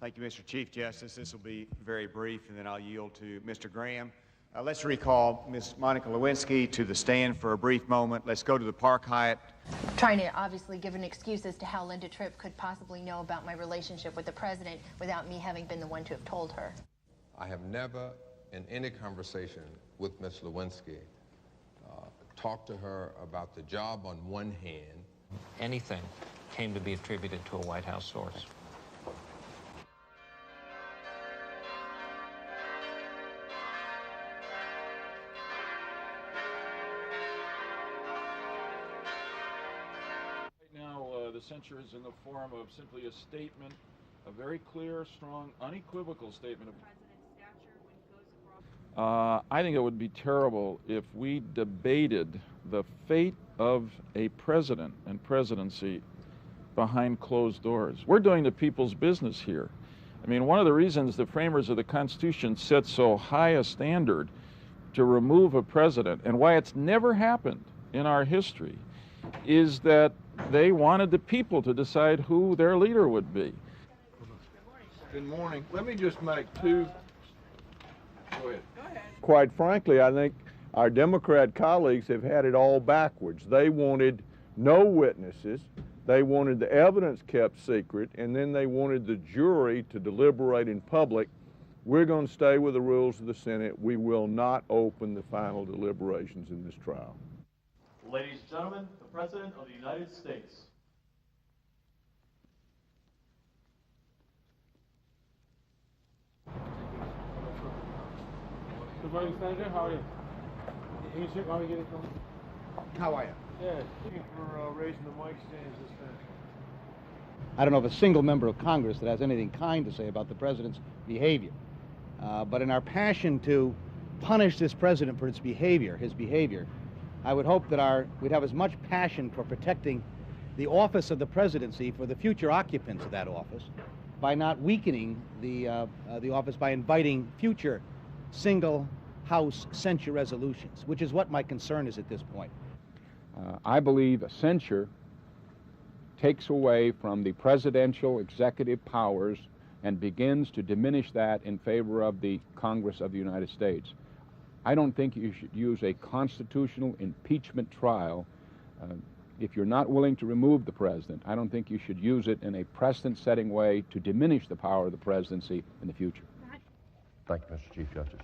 Thank you, Mr. Chief Justice. This will be very brief, and then I'll yield to Mr. Graham. Let's recall Ms. Monica Lewinsky to the stand for a brief moment. Let's go to the Park Hyatt. Trying to obviously give an excuse as to how Linda Tripp could possibly know about my relationship with the president without me having been the one to have told her. I have never, in any conversation with Ms. Lewinsky, talked to her about the job on one hand. Anything came to be attributed to a White House source. The censure is in the form of simply a statement, a very clear, strong, unequivocal statement of I think it would be terrible if we debated the fate of a president and presidency behind closed doors. We're doing the people's business here. I mean, one of the reasons the framers of the Constitution set so high a standard to remove a president, and why it's never happened in our history, is that they wanted the people to decide who their leader would be. Good morning. Let me just make two. Go ahead. Quite frankly, I think our Democrat colleagues have had it all backwards. They wanted no witnesses, they wanted the evidence kept secret, and then they wanted the jury to deliberate in public. We're going to stay with the rules of the Senate. We will not open the final deliberations in this trial. Ladies and gentlemen, the President of the United States. Good morning, Senator. How are you? How are you getting from? How are you? Yeah, thank you for raising the mic stands this time. I don't know of a single member of Congress that has anything kind to say about the president's behavior. But in our passion to punish this president for his behavior, I would hope that we'd have as much passion for protecting the office of the presidency for the future occupants of that office by not weakening the office by inviting future single House censure resolutions, which is what my concern is at this point. I believe a censure takes away from the presidential executive powers and begins to diminish that in favor of the Congress of the United States. I don't think you should use a constitutional impeachment trial. If you're not willing to remove the president, I don't think you should use it in a precedent-setting way to diminish the power of the presidency in the future. Thank you, Mr. Chief Justice.